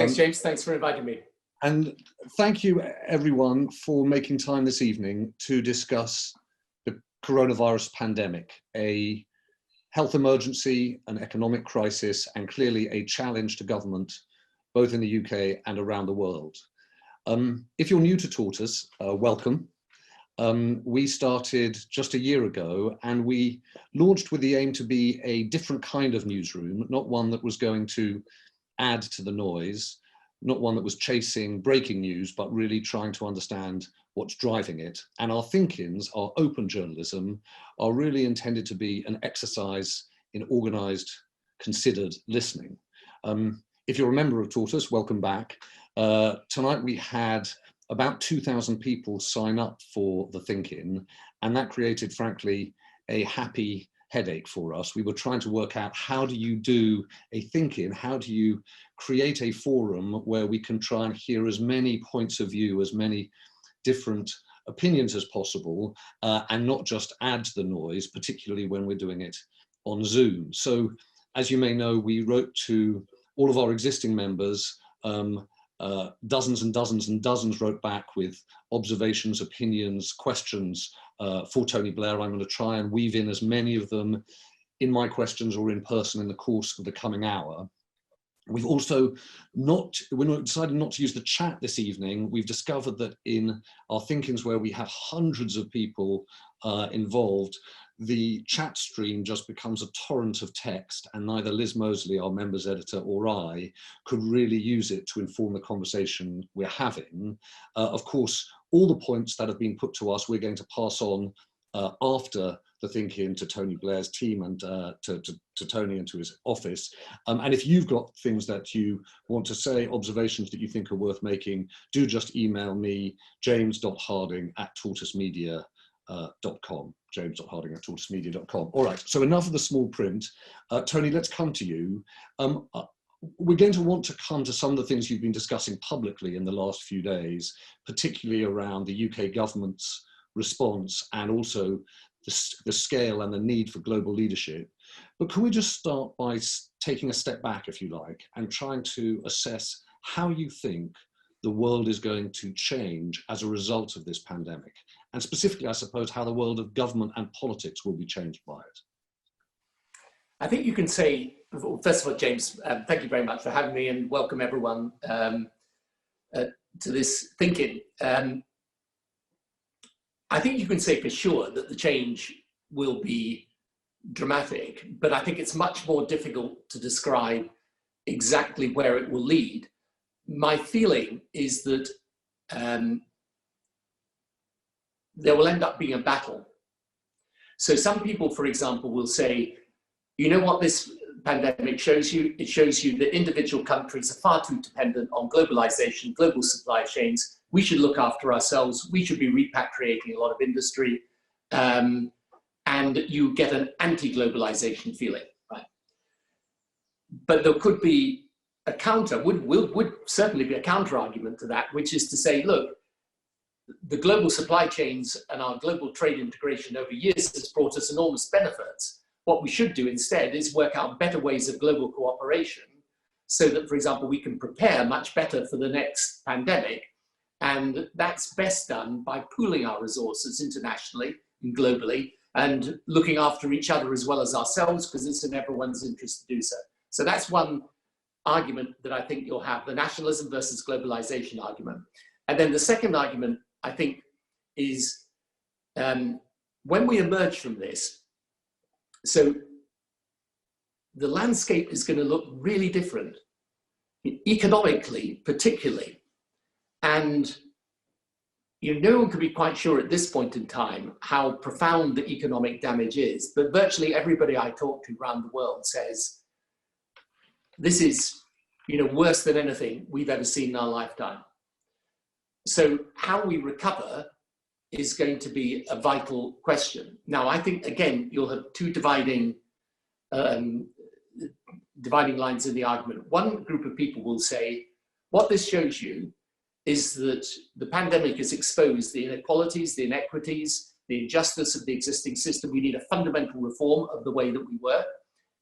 Thanks, James. Thanks for inviting me. And thank you, everyone, for making time this evening to discuss the coronavirus pandemic, a health emergency, an economic crisis, and clearly a challenge to government, both in the UK and around the world. If you're new to Tortoise, welcome. We started just a year ago, and we launched with the aim to be a different kind of newsroom, not one that was going to add to the noise, not one that was chasing breaking news, but really trying to understand what's driving it. And our think-ins, our open journalism, are really intended to be an exercise in organised, considered listening. If you're a member of Tortoise, welcome back. Tonight we had about 2,000 people sign up for the ThinkIn, and that created, frankly, a happy headache for us. We were trying to work out, how do you do a ThinkIn? How do you create a forum where we can try and hear as many points of view, as many different opinions as possible, and not just add to the noise, particularly when we're doing it on Zoom. So, as you may know, we wrote to all of our existing members. Dozens and dozens and dozens wrote back with observations, opinions, questions for Tony Blair. I'm going to try and weave in as many of them in my questions or in person in the course of the coming hour. We've also decided not to use the chat this evening. We've discovered that in our think-ins, where we have hundreds of people involved, the chat stream just becomes a torrent of text, and neither Liz Mosley, our members editor, or I could really use it to inform the conversation we're having. Of course, all the points that have been put to us, we're going to pass on after the ThinkIn to Tony Blair's team and to Tony and to his office. And if you've got things that you want to say, observations that you think are worth making, do just email me, james.harding@tortoisemedia.com. james.harding@tortoisemedia.com. All right, so enough of the small print. Tony, let's come to you. We're going to want to come to some of the things you've been discussing publicly in the last few days, particularly around the UK government's response and also the scale and the need for global leadership. But can we just start by taking a step back, if you like, and trying to assess how you think the world is going to change as a result of this pandemic? And specifically, I suppose, how the world of government and politics will be changed by it. I think you can say, first of all, James, thank you very much for having me, and welcome everyone to this ThinkIn. I think you can say for sure that the change will be dramatic, but I think it's much more difficult to describe exactly where it will lead. My feeling is that there will end up being a battle. So some people, for example, will say, you know what this pandemic shows you? It shows you that individual countries are far too dependent on globalization, global supply chains. We should look after ourselves. We should be repatriating a lot of industry. And you get an anti-globalization feeling, right? But there could be a counter, would certainly be a counter argument to that, which is to say, look, the global supply chains and our global trade integration over years has brought us enormous benefits. What we should do instead is work out better ways of global cooperation so that, for example, we can prepare much better for the next pandemic. And that's best done by pooling our resources internationally and globally and looking after each other as well as ourselves, because it's in everyone's interest to do so. So that's one argument that I think you'll have, the nationalism versus globalization argument. And then the second argument, I think, is when we emerge from this, so the landscape is going to look really different, economically particularly. And no one can be quite sure at this point in time how profound the economic damage is, but virtually everybody I talk to around the world says, this is worse than anything we've ever seen in our lifetime. So how we recover is going to be a vital question. Now, I think, again, you'll have two dividing lines in the argument. One group of people will say, what this shows you is that the pandemic has exposed the inequalities, the inequities, the injustice of the existing system. We need a fundamental reform of the way that we work.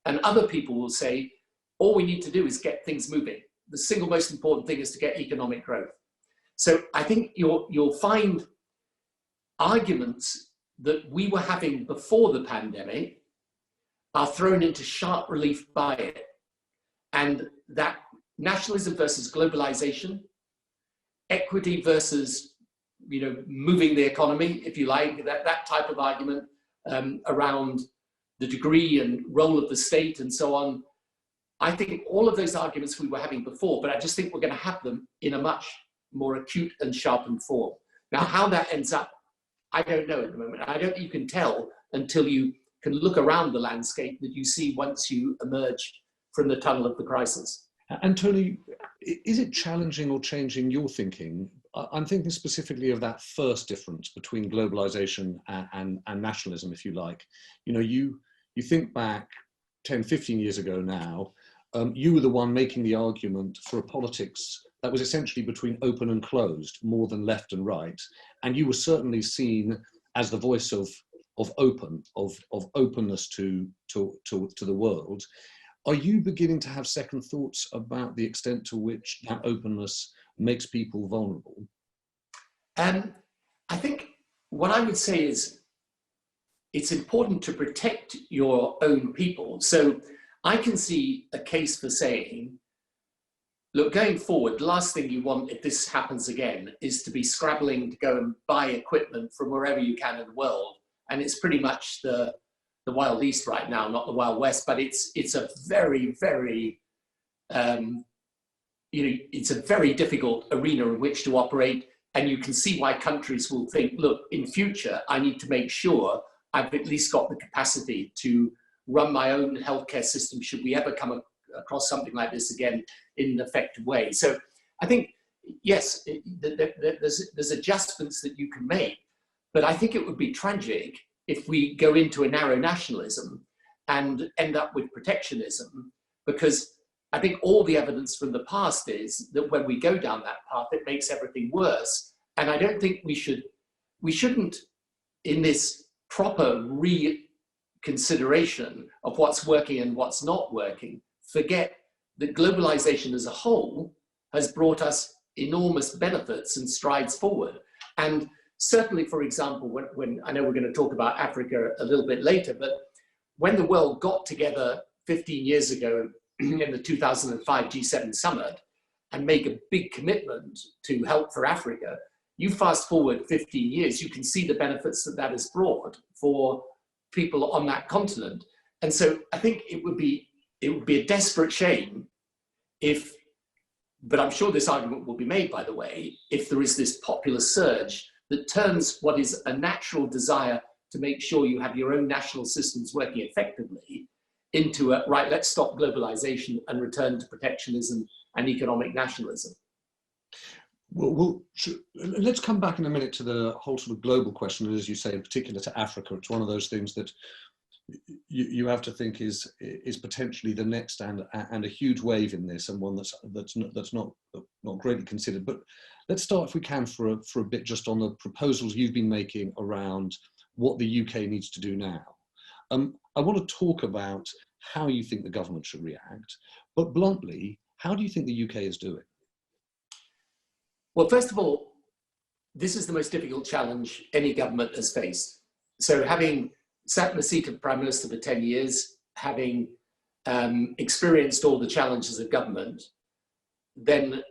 And other people will say, all we need to do is get things moving. the single most important thing is to get economic growth. So I think you'll find arguments that we were having before the pandemic are thrown into sharp relief by it. And that nationalism versus globalization, equity versus, moving the economy, if you like, that type of argument around the degree and role of the state and so on. I think all of those arguments we were having before, but I just think we're going to have them in a much more acute and sharpened form. Now, how that ends up, I don't know at the moment. I don't think you can tell until you can look around the landscape that you see once you emerge from the tunnel of the crisis. And Tony, is it challenging or changing your thinking? I'm thinking specifically of that first difference between globalization and nationalism, if you like. You think back 10, 15 years ago now, you were the one making the argument for a politics that was essentially between open and closed, more than left and right. And you were certainly seen as the voice of openness to the world. Are you beginning to have second thoughts about the extent to which that openness makes people vulnerable? I think what I would say is it's important to protect your own people. So I can see a case for saying, look, going forward, the last thing you want if this happens again is to be scrabbling to go and buy equipment from wherever you can in the world. And it's pretty much the Wild East right now, not the Wild West, but it's a very, very, it's a very difficult arena in which to operate. And you can see why countries will think, look, in future, I need to make sure I've at least got the capacity to run my own healthcare system should we ever come across something like this again in an effective way. So I think, yes, there's adjustments that you can make, but I think it would be tragic if we go into a narrow nationalism and end up with protectionism, because I think all the evidence from the past is that when we go down that path, it makes everything worse. And I don't think we shouldn't, in this proper reconsideration of what's working and what's not working, forget that globalization as a whole has brought us enormous benefits and strides forward. And certainly, for example, when I know we're going to talk about Africa a little bit later, but when the world got together 15 years ago in the 2005 G7 summit and make a big commitment to help for Africa, you fast forward 15 years, you can see the benefits that has brought for people on that continent. And so I think it would be a desperate shame if, but I'm sure this argument will be made, by the way, if there is this popular surge that turns what is a natural desire to make sure you have your own national systems working effectively into a, right, let's stop globalization and return to protectionism and economic nationalism. Well, let's come back in a minute to the whole sort of global question, and as you say, in particular to Africa. It's one of those things that you have to think is potentially the next and a huge wave in this, and one that's not greatly considered. But let's start, if we can, for a bit just on the proposals you've been making around what the UK needs to do now. I want to talk about how you think the government should react, but bluntly, how do you think the UK is doing? Well, first of all, this is the most difficult challenge any government has faced. So having sat in the seat of Prime Minister for 10 years, having experienced all the challenges of government, then,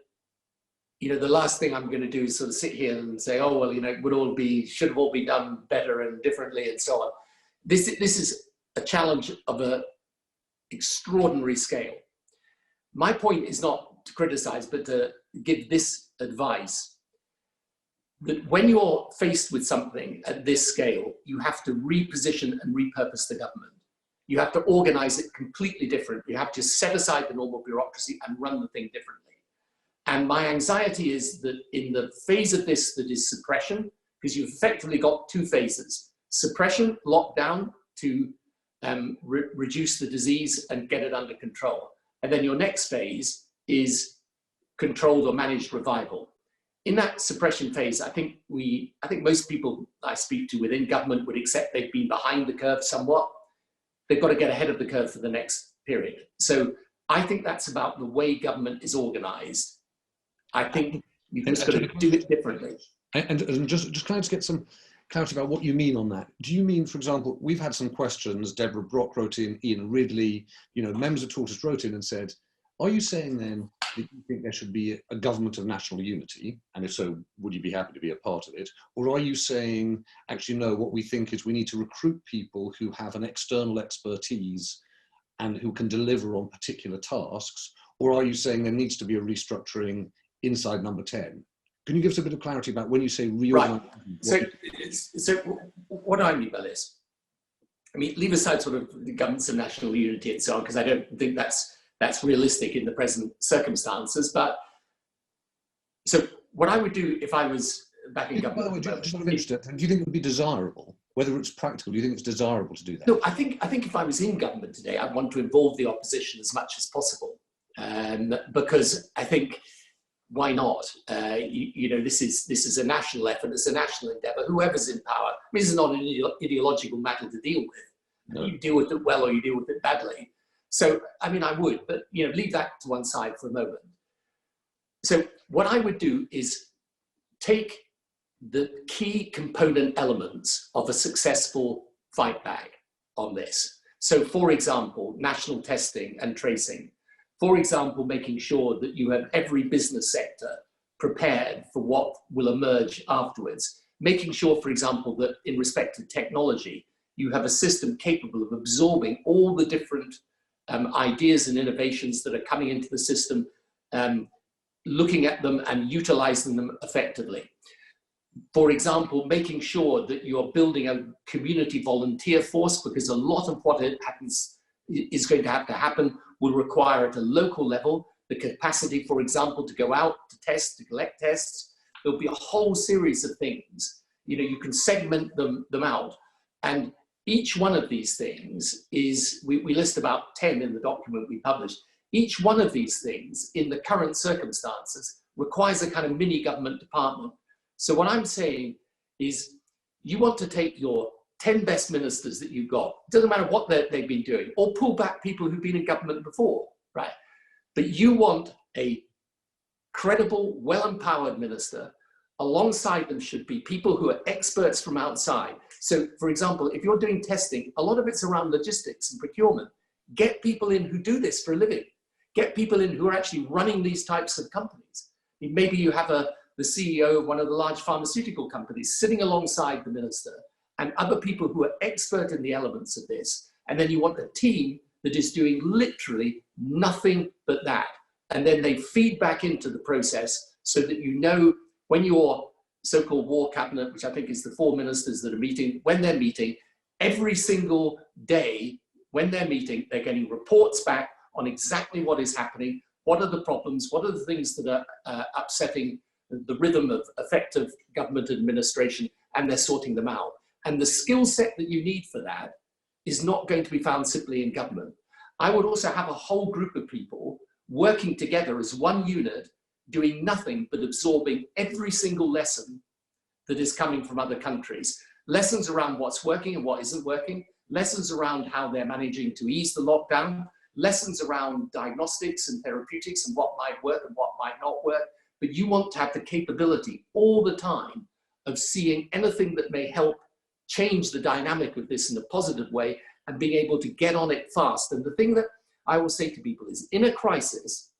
the last thing I'm going to do is sort of sit here and say, oh, well, it should have all been done better and differently and so on. This is a challenge of an extraordinary scale. My point is not to criticize, but to give this advice, that when you're faced with something at this scale, you have to reposition and repurpose the government. You have to organize it completely different. You have to set aside the normal bureaucracy and run the thing differently. And my anxiety is that in the phase of this that is suppression, because you've effectively got two phases: suppression, lockdown to reduce the disease and get it under control. And then your next phase is controlled or managed revival. In that suppression phase, I think most people I speak to within government would accept they've been behind the curve somewhat. They've got to get ahead of the curve for the next period. So I think that's about the way government is organized. I think you've just got to do it differently. And just can I just get some clarity about what you mean on that? Do you mean, for example, we've had some questions, Deborah Brock wrote in, Ian Ridley, members of Tortoise wrote in and said, are you saying then that you think there should be a government of national unity? And if so, would you be happy to be a part of it? Or are you saying, actually, no, what we think is we need to recruit people who have an external expertise and who can deliver on particular tasks? Or are you saying there needs to be a restructuring inside number 10? Can you give us a bit of clarity about when you say real? Right. So what I mean by this, leave aside sort of the governments of national unity and so on, because I don't think that's realistic in the present circumstances. But so what I would do if I was back in government. By the way, just out of interest, do you think it would be desirable? Whether it's practical, do you think it's desirable to do that? No, I think if I was in government today, I'd want to involve the opposition as much as possible, because I think, why not? This is a national effort. It's a national endeavour. Whoever's in power, this is not an ideological matter to deal with. No. You deal with it well or you deal with it badly. So, I would, but leave that to one side for a moment. So, what I would do is take the key component elements of a successful fight back on this. So, for example, national testing and tracing. For example, making sure that you have every business sector prepared for what will emerge afterwards. Making sure, for example, that in respect to technology, you have a system capable of absorbing all the different ideas and innovations that are coming into the system, looking at them and utilizing them effectively. For example, making sure that you're building a community volunteer force, because a lot of what is going to have to happen will require at a local level the capacity, for example, to go out to test, to collect tests. There'll be a whole series of things. You can segment them out. And each one of these things is, we list about 10 in the document we published. Each one of these things in the current circumstances requires a kind of mini government department. So what I'm saying is you want to take your 10 best ministers that you've got, doesn't matter what they've been doing, or pull back people who've been in government before, right? But you want a credible, well-empowered minister. Alongside them should be people who are experts from outside. So, for example, if you're doing testing, a lot of it's around logistics and procurement. Get people in who do this for a living. Get people in who are actually running these types of companies. Maybe you have the CEO of one of the large pharmaceutical companies sitting alongside the minister and other people who are expert in the elements of this. And then you want a team that is doing literally nothing but that. And then they feed back into the process so that when your so-called war cabinet, which I think is the 4 ministers that are meeting, when they're meeting, every single day when they're meeting, they're getting reports back on exactly what is happening, what are the problems, what are the things that are upsetting the rhythm of effective government administration, and they're sorting them out. And the skill set that you need for that is not going to be found simply in government. I would also have a whole group of people working together as one unit, doing nothing but absorbing every single lesson that is coming from other countries. Lessons around what's working and what isn't working, lessons around how they're managing to ease the lockdown, lessons around diagnostics and therapeutics and what might work and what might not work. But you want to have the capability all the time of seeing anything that may help change the dynamic of this in a positive way and being able to get on it fast. And the thing that I will say to people is, in a crisis,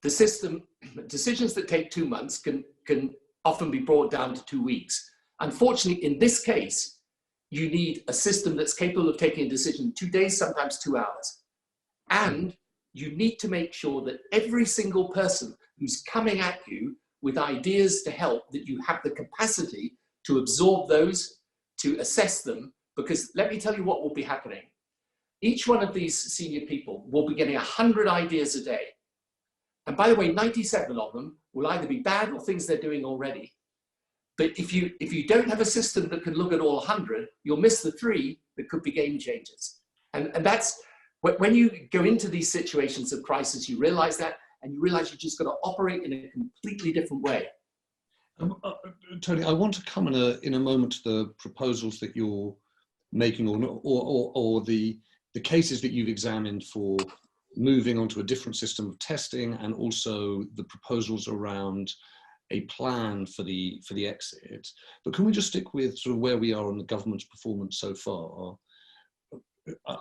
the system, decisions that take 2 months can often be brought down to 2 weeks. Unfortunately, in this case, you need a system that's capable of taking a decision in 2 days, sometimes 2 hours. And you need to make sure that every single person who's coming at you with ideas to help, that you have the capacity to absorb those, to assess them, because let me tell you what will be happening. Each one of these senior people will be getting 100 ideas a day. And by the way, 97 of them will either be bad or things they're doing already. But if you don't have a system that can look at all 100, you'll miss the 3 that could be game changers. And that's, when you go into these situations of crisis, you realize that, and you realize you just got to operate in a completely different way. Tony, I want to come in a moment to the proposals that you're making, or the cases that you've examined for moving onto a different system of testing, and also the proposals around a plan for the exit. But can we just stick with sort of where we are on the government's performance so far?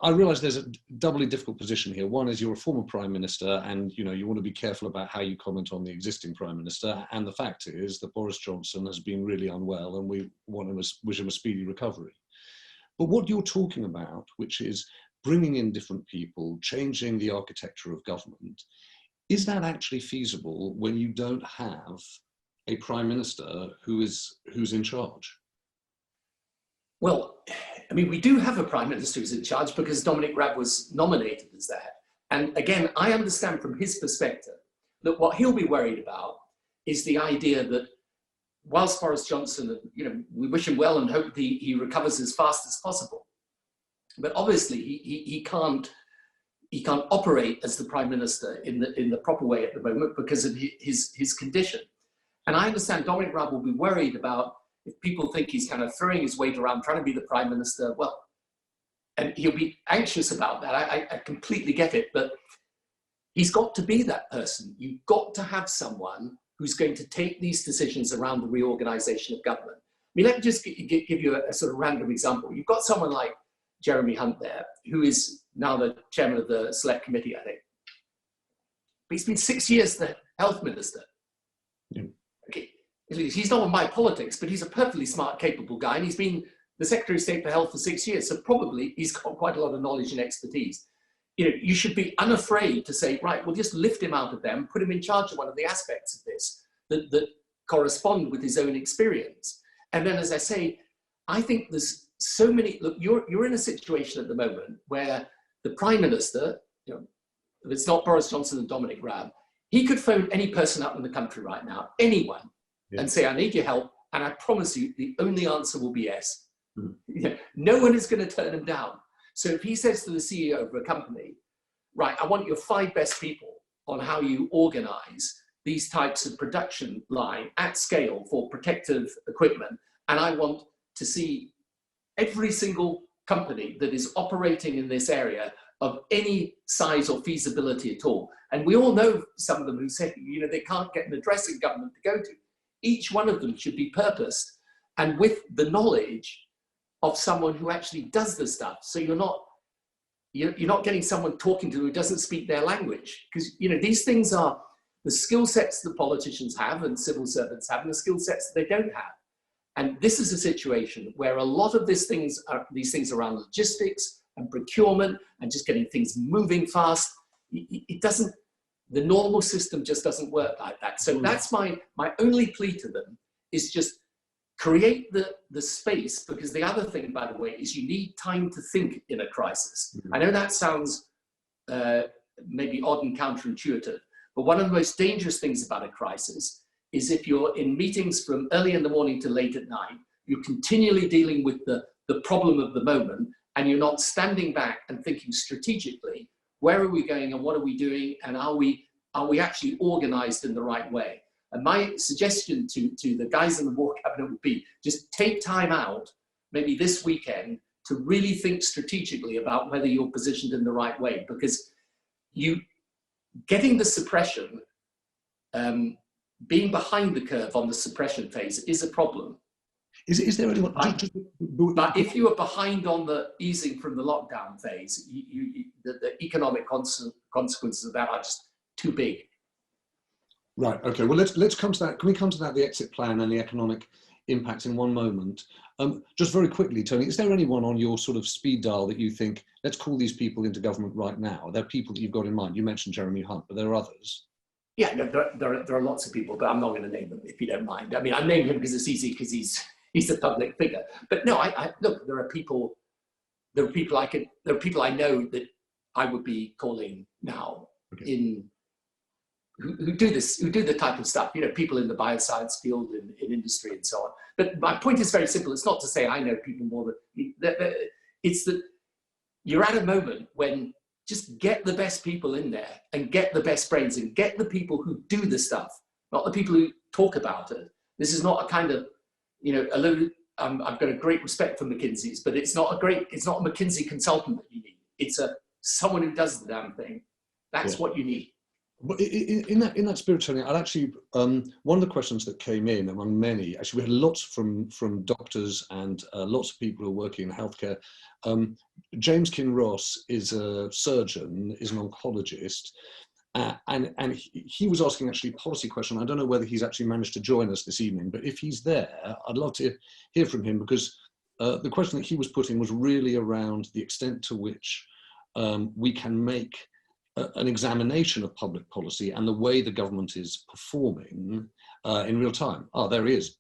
I realise there's a doubly difficult position here. One is you're a former Prime Minister, and you want to be careful about how you comment on the existing Prime Minister. And the fact is that Boris Johnson has been really unwell, and we want to wish him a speedy recovery. But what you're talking about, which is bringing in different people, changing the architecture of government, is that actually feasible when you don't have a Prime Minister who's in charge? Well, I mean, we do have a Prime Minister who's in charge because Dominic Raab was nominated as that. And again, I understand from his perspective that what he'll be worried about is the idea that whilst Boris Johnson, we wish him well and hope he recovers as fast as possible. But obviously he can't operate as the Prime Minister in the proper way at the moment because of his condition. And I understand Dominic Raab will be worried about if people think he's kind of throwing his weight around trying to be the Prime Minister, well, and he'll be anxious about that. I completely get it, but he's got to be that person. You've got to have someone who's going to take these decisions around the reorganization of government. I mean, let me just give you a sort of random example. You've got someone like Jeremy Hunt there, who is now the chairman of the Select Committee, I think. But he's been 6 years the health minister. Yeah. Okay. He's not on my politics, but he's a perfectly smart, capable guy, and he's been the Secretary of State for Health for 6 years, so probably he's got quite a lot of knowledge and expertise. You should be unafraid to say, right, we'll just lift him out of them, put him in charge of one of the aspects of this that correspond with his own experience. And then, as I say, I think there's so many, look, you're in a situation at the moment where the Prime Minister, if it's not Boris Johnson and Dominic Raab, he could phone any person up in the country right now, anyone, and say, I need your help, and I promise you, the only answer will be yes. No one is going to turn him down. So if he says to the CEO of a company, right, I want your 5 best people on how you organize these types of production line at scale for protective equipment, and I want to see every single company that is operating in this area of any size or feasibility at all. And we all know some of them who say, they can't get an address in government to go to. Each one of them should be purposed and with the knowledge of someone who actually does the stuff. So you're not getting someone talking to who doesn't speak their language. Because these things are the skill sets that politicians have and civil servants have, and the skill sets that they don't have. And this is a situation where a lot of these things around logistics and procurement and just getting things moving fast, the normal system just doesn't work like that. So that's my only plea to them, is just create the space, because the other thing, by the way, is you need time to think in a crisis. I know that sounds maybe odd and counterintuitive, but one of the most dangerous things about a crisis is if you're in meetings from early in the morning to late at night, you're continually dealing with the problem of the moment, and you're not standing back and thinking strategically, where are we going and what are we doing, and are we actually organized in the right way? And my suggestion to the guys in the War Cabinet would be, just take time out, maybe this weekend, to really think strategically about whether you're positioned in the right way, because getting the suppression, being behind the curve on the suppression phase is a problem. Is there anyone? But if you are behind on the easing from the lockdown phase, the economic consequences of that are just too big. Right. Okay. Well, let's come to that. Can we come to that, the exit plan and the economic impact, in one moment? Just very quickly, Tony, is there anyone on your sort of speed dial that you think, let's call these people into government right now? Are there people that you've got in mind? You mentioned Jeremy Hunt, but there are others. Yeah, no, there are lots of people, but I'm not going to name them if you don't mind. I mean, I name him because it's easy, because he's a public figure. But no, look, there are people I know that I would be calling now, okay, who do the type of stuff, people in the bioscience field, in industry and so on. But my point is very simple. It's not to say I know people more than, it's that you're at a moment when just get the best people in there and get the best brains and get the people who do the stuff, not the people who talk about it. This is not a kind of, I've got a great respect for McKinsey's, but it's not a McKinsey consultant that you need. It's someone who does the damn thing. That's what you need. But in that spirit, Tony, I'd actually, one of the questions that came in among many, actually we had lots from doctors and lots of people who are working in healthcare. James Kinross is a surgeon, is an oncologist, and he was asking actually a policy question. I don't know whether he's actually managed to join us this evening, but if he's there, I'd love to hear from him, because the question that he was putting was really around the extent to which we can make an examination of public policy and the way the government is performing in real time. Oh, there he is.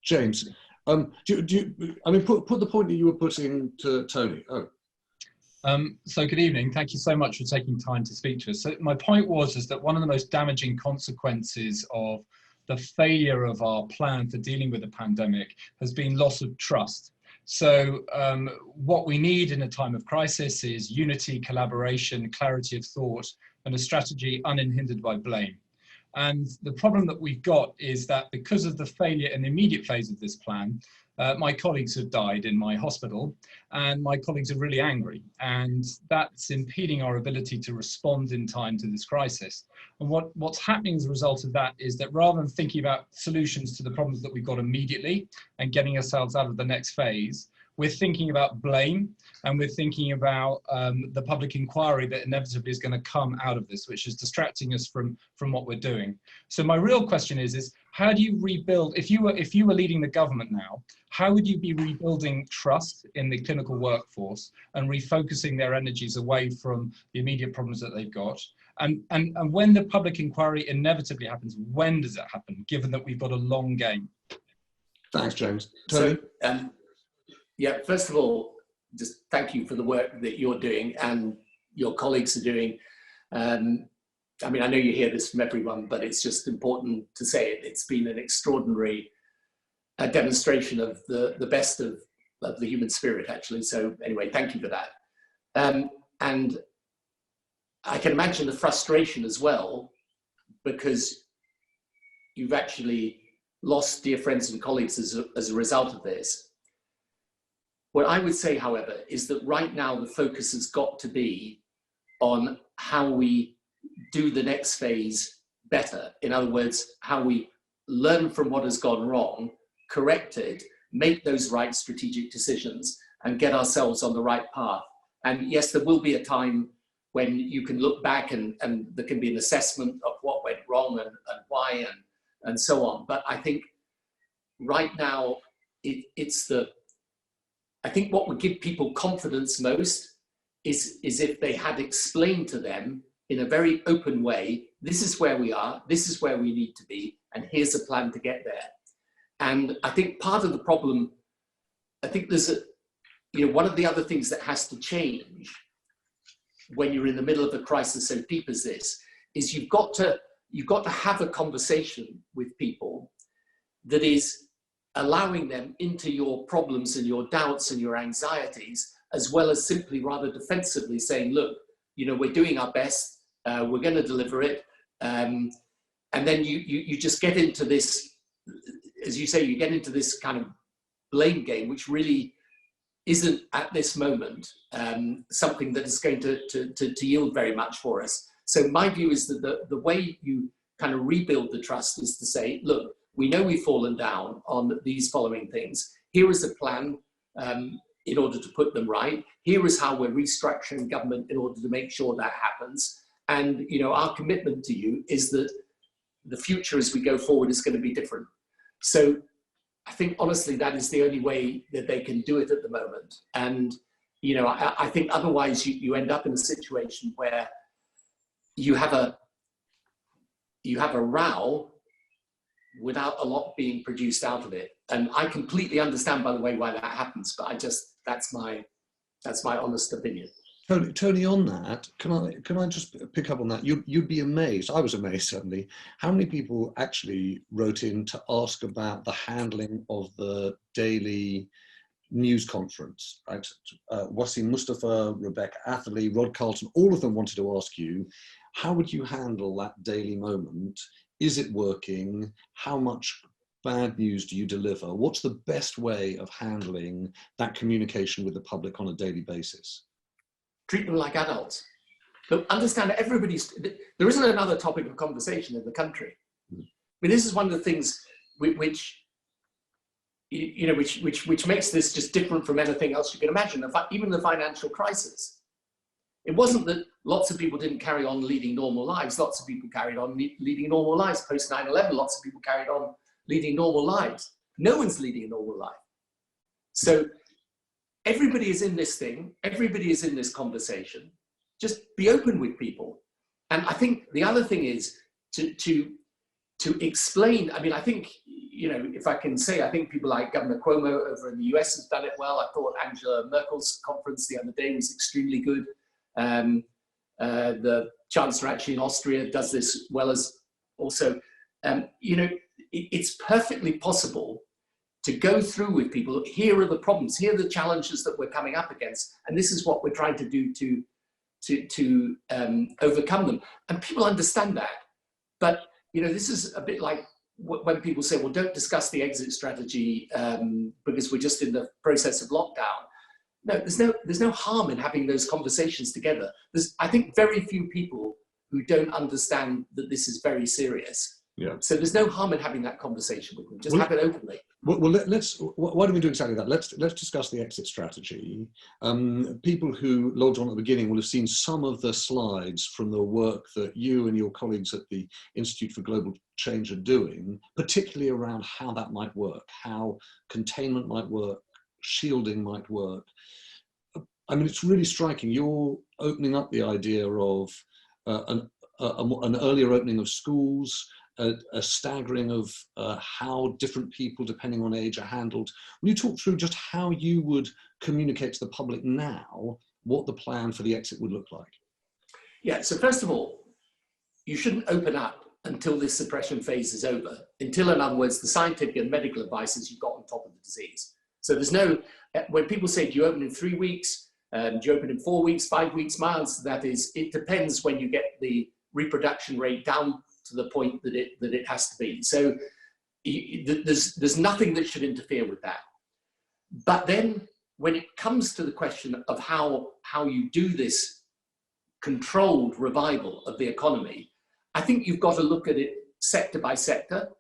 James, I mean, put the point that you were putting to Tony. So good evening. Thank you so much for taking time to speak to us. So my point is that one of the most damaging consequences of the failure of our plan for dealing with the pandemic has been loss of trust. So what we need in a time of crisis is unity, collaboration, clarity of thought, and a strategy unhindered by blame. And the problem that we've got is that because of the failure in the immediate phase of this plan, my colleagues have died in my hospital, and my colleagues are really angry, and that's impeding our ability to respond in time to this crisis. And what's happening as a result of that is that rather than thinking about solutions to the problems that we've got immediately and getting ourselves out of the next phase, we're thinking about blame, and we're thinking about the public inquiry that inevitably is going to come out of this, which is distracting us from what we're doing. So my real question is how do you rebuild, if you were leading the government now, how would you be rebuilding trust in the clinical workforce and refocusing their energies away from the immediate problems that they've got? And when the public inquiry inevitably happens, when does it happen, given that we've got a long game? Thanks, James. Tony? So, yeah, first of all, just thank you for the work that you're doing and your colleagues are doing. I mean, I know you hear this from everyone, but it's just important to say it. It's been an extraordinary demonstration of the best of the human spirit, actually. So anyway, thank you for that. And I can imagine the frustration as well, because you've actually lost dear friends and colleagues as a result of this. What I would say, however, is that right now the focus has got to be on how we do the next phase better. In other words, how we learn from what has gone wrong, correct it, make those right strategic decisions, and get ourselves on the right path. And yes, there will be a time when you can look back and there can be an assessment of what went wrong and why and so on. But I think right now, I think what would give people confidence most is if they had explained to them in a very open way, this is where we are, this is where we need to be, and here's a plan to get there. And I think part of the problem, I think there's one of the other things that has to change when you're in the middle of a crisis so deep as this, is you've got to have a conversation with people that is allowing them into your problems and your doubts and your anxieties, as well as simply rather defensively saying, look, we're doing our best, we're going to deliver it. And then you just get into this, as you say, you get into this kind of blame game, which really isn't at this moment something that is going to yield very much for us. So my view is that the way you kind of rebuild the trust is to say, look, we know we've fallen down on these following things. Here is a plan in order to put them right. Here is how we're restructuring government in order to make sure that happens. And our commitment to you is that the future as we go forward is going to be different. So I think honestly that is the only way that they can do it at the moment. And I think otherwise you end up in a situation where you have a row without a lot being produced out of it. And I completely understand, by the way, why that happens, but that's my honest opinion. Tony, on that, can I just pick up on that? You'd be amazed, I was amazed certainly, how many people actually wrote in to ask about the handling of the daily news conference, right? Wasim Mustafa, Rebecca Atherley, Rod Carlton, all of them wanted to ask you, how would you handle that daily moment? Is it working? How much bad news do you deliver? What's the best way of handling that communication with the public on a daily basis? Treat them like adults. But understand there isn't another topic of conversation in the country. I mean, this is one of the things which makes this just different from anything else you can imagine. Even the financial crisis. It wasn't that lots of people didn't carry on leading normal lives. Lots of people carried on leading normal lives. Post 9/11, lots of people carried on leading normal lives. No one's leading a normal life. So everybody is in this thing. Everybody is in this conversation. Just be open with people. And I think the other thing is to explain. I mean, I think, if I can say, I think people like Governor Cuomo over in the US has done it well. I thought Angela Merkel's conference the other day was extremely good. The Chancellor actually in Austria does this well as also. It's perfectly possible to go through with people. Here are the problems. Here are the challenges that we're coming up against, and this is what we're trying to do to overcome them. And people understand that. But this is a bit like when people say, "Well, don't discuss the exit strategy because we're just in the process of lockdown." No, there's no harm in having those conversations together. There's, I think, very few people who don't understand that this is very serious. Yeah. So there's no harm in having that conversation with them. Just have it openly. Well, why don't we do exactly that? Let's discuss the exit strategy. People who logged on at the beginning will have seen some of the slides from the work that you and your colleagues at the Institute for Global Change are doing, particularly around how that might work, how containment might work, shielding might work. I mean, it's really striking. You're opening up the idea of an earlier opening of schools, a staggering of how different people, depending on age, are handled. Will you talk through just how you would communicate to the public now what the plan for the exit would look like? Yeah, so first of all, you shouldn't open up until this suppression phase is over, until, in other words, the scientific and medical advice is you've got on top of the disease. So there's no, when people say, do you open in 3 weeks? Do you open in 4 weeks, 5 weeks? My answer to that is, it depends when you get the reproduction rate down to the point that it has to be. So there's nothing that should interfere with that. But then when it comes to the question of how you do this controlled revival of the economy, I think you've got to look at it sector by sector.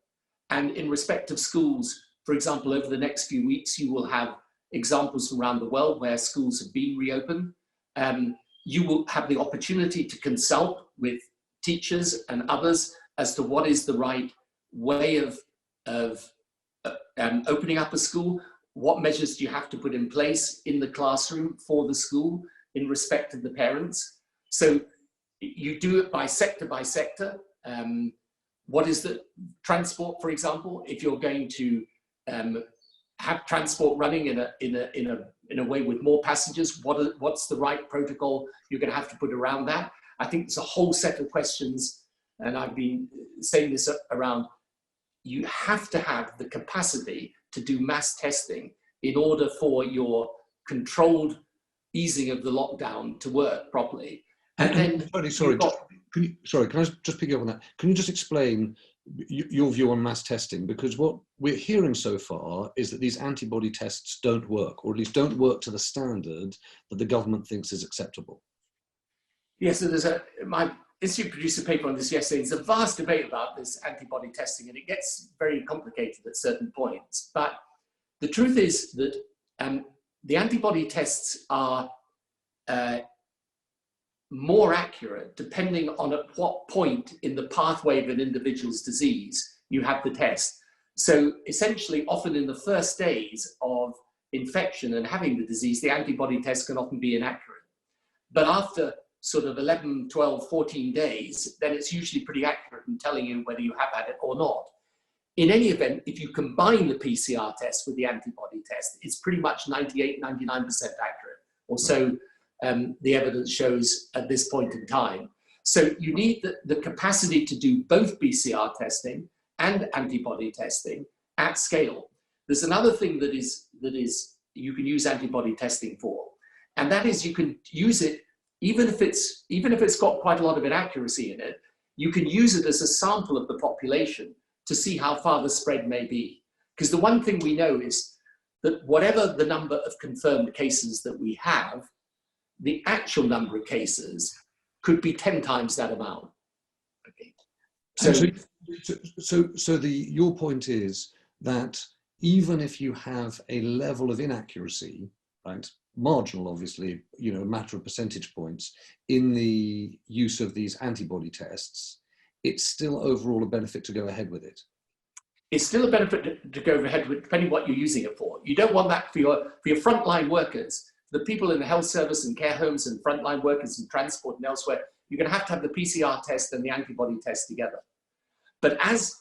And in respect of schools, for example, over the next few weeks, you will have examples from around the world where schools have been reopened. You will have the opportunity to consult with teachers and others as to what is the right way of opening up a school. What measures do you have to put in place in the classroom for the school in respect of the parents? So you do it by sector by sector. What is the transport, for example? If you're going to have transport running in a way with more passengers, what's the right protocol you're going to have to put around that? I think there's a whole set of questions, and I've been saying this around. You have to have the capacity to do mass testing in order for your controlled easing of the lockdown to work properly. And then, can I just pick you up on that? Can you just explain your view on mass testing? Because what we're hearing so far is that these antibody tests don't work, or at least don't work to the standard that the government thinks is acceptable. Yes, so my institute produced a paper on this yesterday. There's a vast debate about this antibody testing, and it gets very complicated at certain points. But the truth is that the antibody tests are more accurate depending on at what point in the pathway of an individual's disease you have the test. So essentially, often in the first days of infection and having the disease, the antibody test can often be inaccurate. But after sort of 11, 12, 14 days, then it's usually pretty accurate in telling you whether you have had it or not. In any event, if you combine the PCR test with the antibody test, it's pretty much 98, 99% accurate, or so the evidence shows at this point in time. So you need the capacity to do both PCR testing and antibody testing at scale. There's another thing that is you can use antibody testing for, and that is you can use it even if it's got quite a lot of inaccuracy in it. You can use it as a sample of the population to see how far the spread may be. Because the one thing we know is that whatever the number of confirmed cases that we have, the actual number of cases could be 10 times that amount. Okay. So your point is that even if you have a level of inaccuracy, right, marginal, obviously, you know, a matter of percentage points in the use of these antibody tests, it's still overall a benefit to go ahead with it. It's still a benefit to go ahead with, depending what you're using it for. You don't want that for your frontline workers, the people in the health service and care homes and frontline workers in transport and elsewhere. You're going to have the PCR test and the antibody test together. But as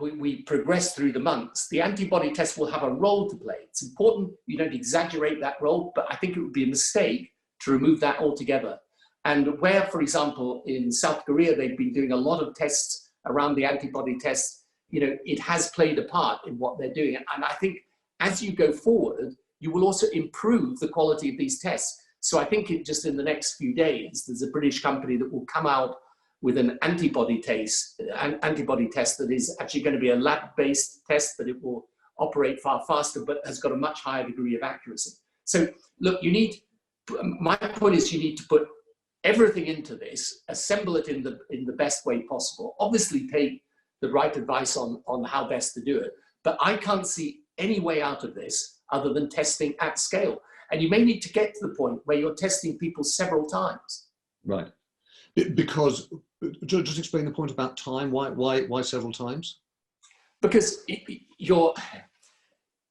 we progress through the months, the antibody test will have a role to play. It's important you don't exaggerate that role, but I think it would be a mistake to remove that altogether. And where, for example, in South Korea, they've been doing a lot of tests around the antibody tests, you know, it has played a part in what they're doing. And I think as you go forward, you will also improve the quality of these tests. So I think just in the next few days, there's a British company that will come out with an antibody test that is actually going to be a lab-based test, that it will operate far faster, but has got a much higher degree of accuracy. So look, my point is you need to put everything into this, assemble it in the best way possible. Obviously take the right advice on how best to do it, but I can't see any way out of this other than testing at scale. And you may need to get to the point where you're testing people several times. Right. Because, just explain the point about time. Why several times? Because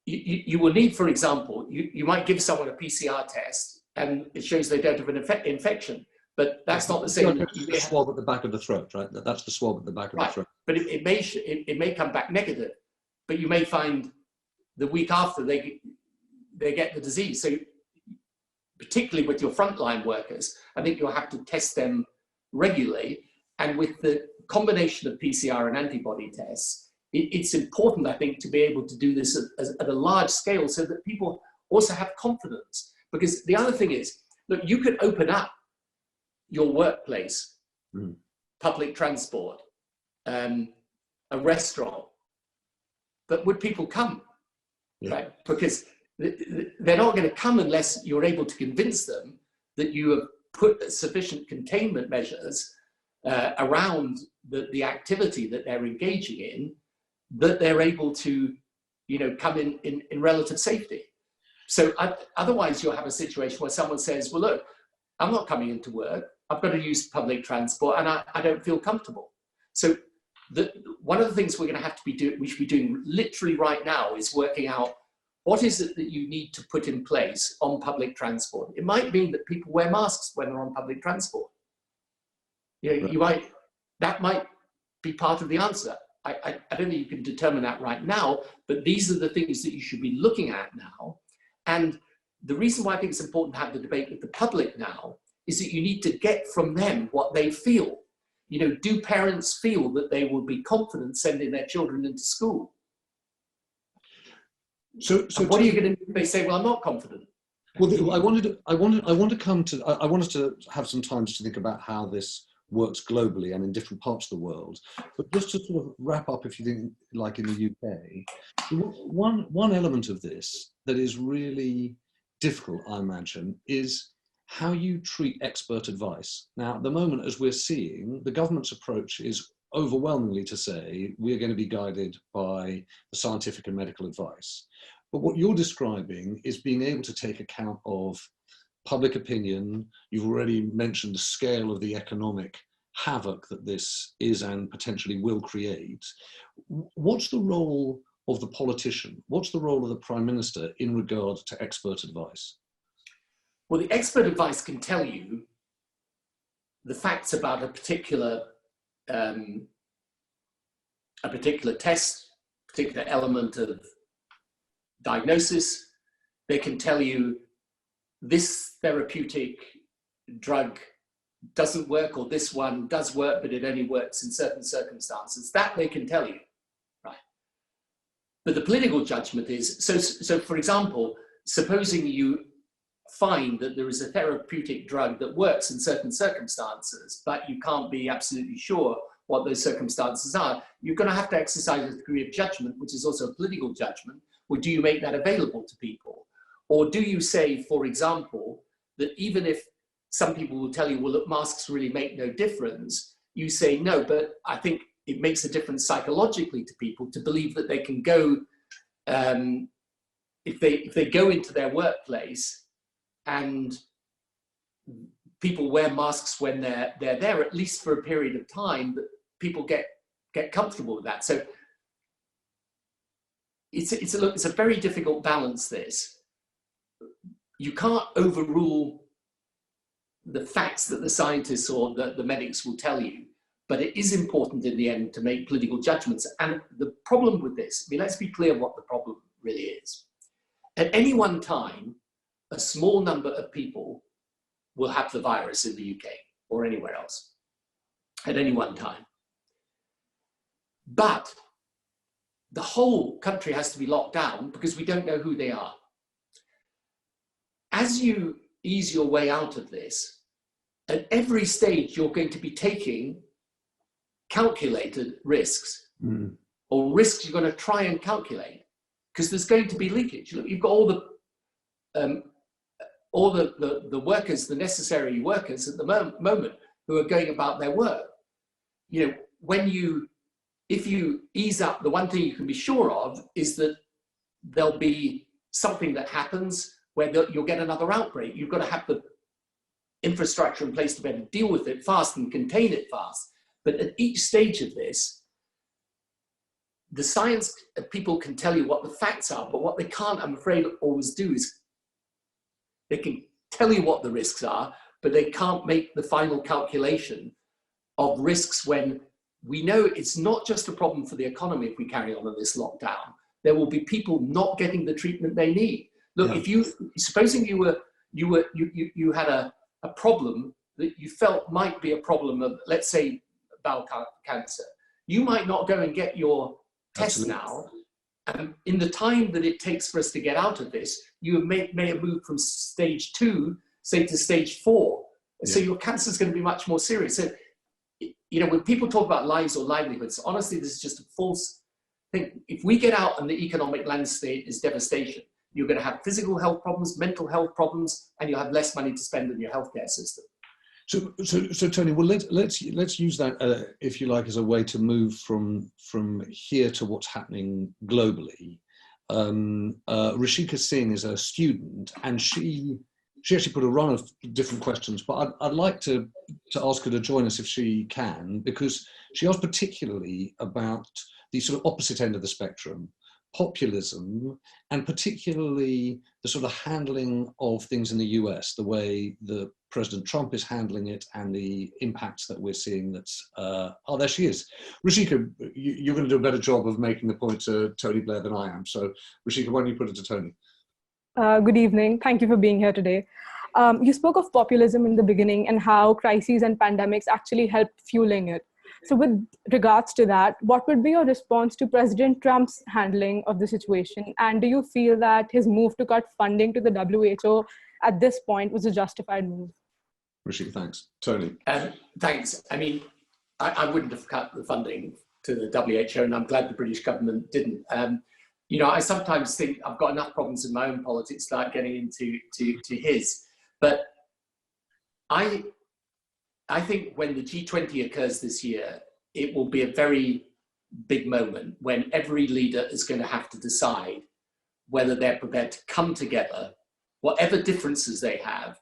you will need, for example, you might give someone a PCR test and it shows they don't have an infection, but that's not the same. The swab at the back of the throat, right? That's the swab at the back of the throat. But it may come back negative, but you may find the week after they get the disease. So particularly with your frontline workers, I think you'll have to test them regularly. And with the combination of PCR and antibody tests, it's important, I think, to be able to do this at a large scale so that people also have confidence. Because the other thing is, look, you could open up your workplace, public transport, a restaurant, but would people come? Yeah. Right? Because they're not going to come unless you're able to convince them that you have put sufficient containment measures around the activity that they're engaging in, that they're able to, you know, come in relative safety. So otherwise you'll have a situation where someone says, well, look, I'm not coming into work. I've got to use public transport and I don't feel comfortable. So one of the things we're going to have to we should be doing literally right now is working out what is it that you need to put in place on public transport. It might mean that people wear masks when they're on public transport. You know, right. That might be part of the answer. I don't think you can determine that right now, but these are the things that you should be looking at now. And the reason why I think it's important to have the debate with the public now is that you need to get from them what they feel. You know, do parents feel that they will be confident sending their children into school? So what are you going to do if they say, well, I'm not confident? Well, I want us to have some time to think about how this works globally and in different parts of the world. But just to sort of wrap up, if you think, like in the UK, one element of this that is really difficult, I imagine, is how you treat expert advice. Now, at the moment, as we're seeing, the government's approach is overwhelmingly to say we're going to be guided by the scientific and medical advice. But what you're describing is being able to take account of public opinion. You've already mentioned the scale of the economic havoc that this is and potentially will create. What's the role of the politician? What's the role of the Prime Minister in regard to expert advice? Well, the expert advice can tell you the facts about a particular test, particular element of diagnosis. They can tell you this therapeutic drug doesn't work, or this one does work, but it only works in certain circumstances. That they can tell you, right? But the political judgment is, so for example, supposing you find that there is a therapeutic drug that works in certain circumstances, but you can't be absolutely sure what those circumstances are, you're going to have to exercise a degree of judgment, which is also a political judgment. Or do you make that available to people? Or do you say, for example, that even if some people will tell you, well, look, masks really make no difference. You say, no, but I think it makes a difference psychologically to people to believe that they can go, if they go into their workplace and people wear masks when they're there, at least for a period of time, that people get comfortable with that. So it's a very difficult balance, this. You can't overrule the facts that the scientists or the medics will tell you, but it is important in the end to make political judgments. And the problem with this, I mean, let's be clear what the problem really is. At any one time, a small number of people will have the virus in the UK or anywhere else at any one time. But the whole country has to be locked down because we don't know who they are. As you ease your way out of this, at every stage you're going to be taking calculated risks, or risks you're going to try and calculate, because there's going to be leakage. Look, you've got all the workers, the necessary workers at the moment who are going about their work. You know, if you ease up, the one thing you can be sure of is that there'll be something that happens where you'll get another outbreak. You've got to have the infrastructure in place to be able to deal with it fast and contain it fast. But at each stage of this, the science people can tell you what the facts are, but what they can't, I'm afraid, always do is they can tell you what the risks are, but they can't make the final calculation of risks when we know it's not just a problem for the economy if we carry on in this lockdown. There will be people not getting the treatment they need. Look, yeah. Supposing you had a problem that you felt might be a problem of, let's say, bowel cancer, you might not go and get your test now. And in the time that it takes for us to get out of this, you may have moved from stage 2, say, to stage 4. Yeah. So your cancer is going to be much more serious. So, you know, when people talk about lives or livelihoods, honestly, this is just a false thing. If we get out and the economic landscape is devastation, you're going to have physical health problems, mental health problems, and you'll have less money to spend on your healthcare system. So Tony, well, let's use that, if you like, as a way to move from here to what's happening globally. Rishika Singh is a student, and she actually put a run of different questions, but I'd like to ask her to join us if she can, because she asked particularly about the sort of opposite end of the spectrum, populism, and particularly the sort of handling of things in the US, the way that President Trump is handling it and the impacts that we're seeing. That's, oh, there she is. Rishika, you're going to do a better job of making the point to Tony Blair than I am. So Rishika, why don't you put it to Tony? Good evening. Thank you for being here today. You spoke of populism in the beginning and how crises and pandemics actually help fueling it. So with regards to that, what would be your response to President Trump's handling of the situation? And do you feel that his move to cut funding to the WHO at this point was a justified move? Rishika, thanks. Tony? Thanks. I mean, I wouldn't have cut the funding to the WHO, and I'm glad the British government didn't. You know, I sometimes think I've got enough problems in my own politics to start getting into his. But I think when the G20 occurs this year, it will be a very big moment when every leader is going to have to decide whether they're prepared to come together, whatever differences they have.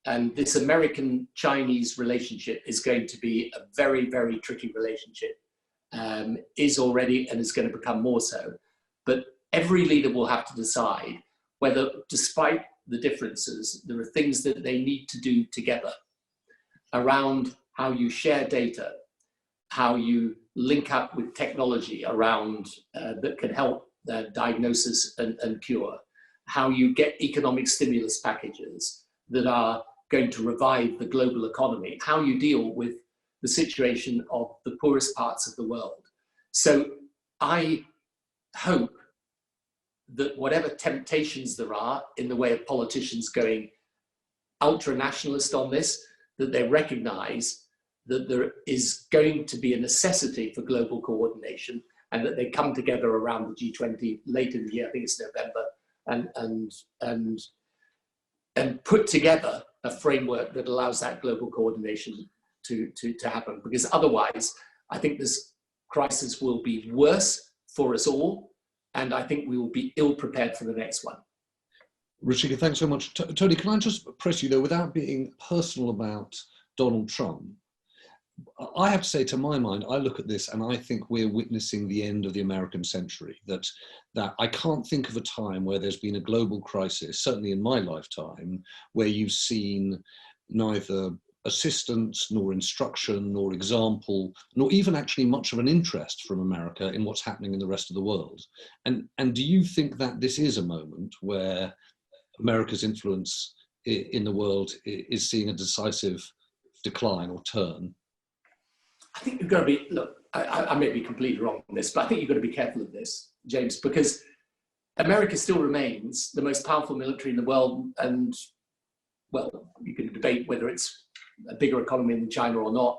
And this American-Chinese relationship is going to be a very, very tricky relationship, is already and is going to become more so. But every leader will have to decide whether, despite the differences, there are things that they need to do together around how you share data, how you link up with technology around that can help diagnosis and cure, how you get economic stimulus packages that are going to revive the global economy, how you deal with the situation of the poorest parts of the world. So I hope that whatever temptations there are in the way of politicians going ultra-nationalist on this, that they recognize that there is going to be a necessity for global coordination and that they come together around the G20 late in the year, I think it's November, and put together a framework that allows that global coordination to happen. Because otherwise, I think this crisis will be worse for us all, and I think we will be ill prepared for the next one. Rishika, thanks so much. Tony, can I just press you though, without being personal about Donald Trump? I have to say, to my mind, I look at this and I think we're witnessing the end of the American century. That I can't think of a time where there's been a global crisis, certainly in my lifetime, where you've seen neither assistance, nor instruction, nor example, nor even actually much of an interest from America in what's happening in the rest of the world. And do you think that this is a moment where America's influence in the world is seeing a decisive decline or turn? I think you've got to be, look, I may be completely wrong on this, but I think you've got to be careful of this, James, because America still remains the most powerful military in the world. And, well, you can debate whether it's a bigger economy than China or not.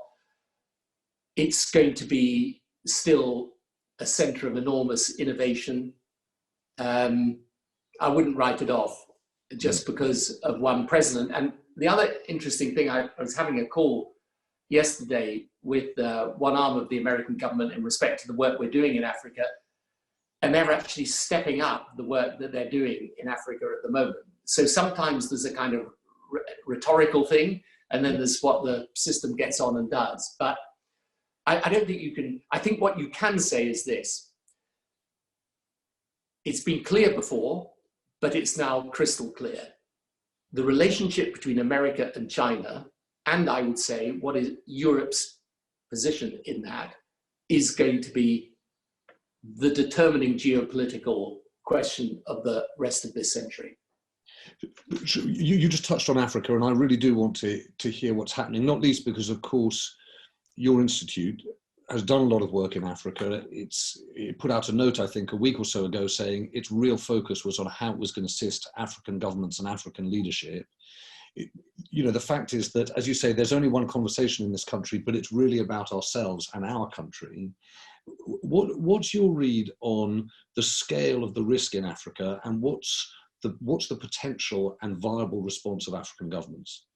It's going to be still a center of enormous innovation. I wouldn't write it off just because of one president. And the other interesting thing, I was having a call yesterday with one arm of the American government in respect to the work we're doing in Africa, and they're actually stepping up the work that they're doing in Africa at the moment. So sometimes there's a kind of rhetorical thing, and then there's what the system gets on and does. But I don't think you can, I think what you can say is this: it's been clear before, but it's now crystal clear. The relationship between America and China, and I would say what is Europe's position in that, is going to be the determining geopolitical question of the rest of this century. You just touched on Africa, and I really do want to hear what's happening, not least because, of course, your institute has done a lot of work in Africa. It put out a note, I think, a week or so ago saying its real focus was on how it was going to assist African governments and African leadership. You know, the fact is that, as you say, there's only one conversation in this country, but it's really about ourselves and our country. What's your read on the scale of the risk in Africa, and what's the potential and viable response of African governments?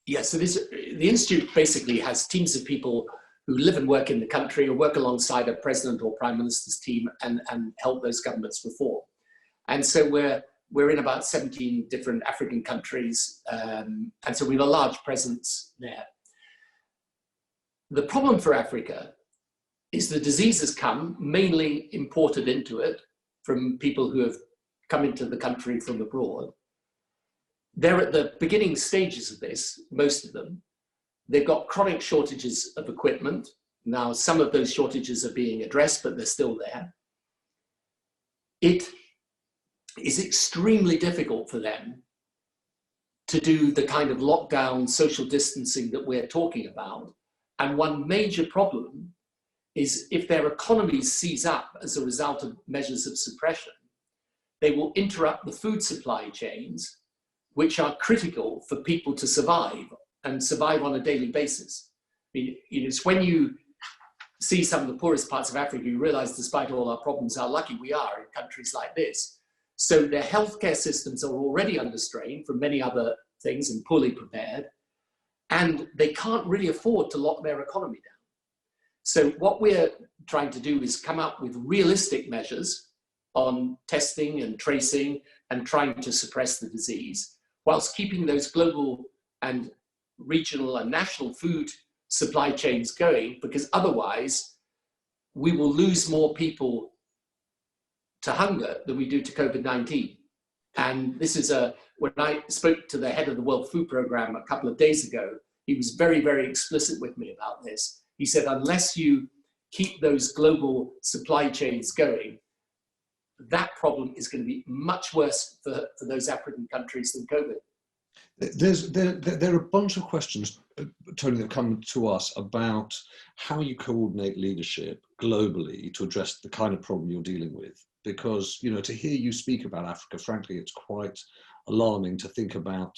Yeah, so the Institute basically has teams of people who live and work in the country, or work alongside a president or prime minister's team and help those governments reform. And so we're in about 17 different African countries, and so we have a large presence there. The problem for Africa is the diseases come mainly imported into it from people who have come into the country from abroad. They're at the beginning stages of this, most of them. They've got chronic shortages of equipment. Now, some of those shortages are being addressed, but they're still there. It is extremely difficult for them to do the kind of lockdown social distancing that we're talking about. And one major problem is if their economies seize up as a result of measures of suppression, they will interrupt the food supply chains, which are critical for people to survive and survive on a daily basis. I mean, it's when you see some of the poorest parts of Africa, you realize despite all our problems, how lucky we are in countries like this. So their healthcare systems are already under strain from many other things and poorly prepared, and they can't really afford to lock their economy down. So what we're trying to do is come up with realistic measures on testing and tracing and trying to suppress the disease, whilst keeping those global and regional and national food supply chains going, because otherwise we will lose more people to hunger than we do to COVID-19. And this is when I spoke to the head of the World Food Programme a couple of days ago, he was very, very explicit with me about this. He said, unless you keep those global supply chains going, that problem is going to be much worse for those African countries than COVID. There are a bunch of questions, Tony, that come to us about how you coordinate leadership globally to address the kind of problem you're dealing with. Because, you know, to hear you speak about Africa, frankly, it's quite alarming to think about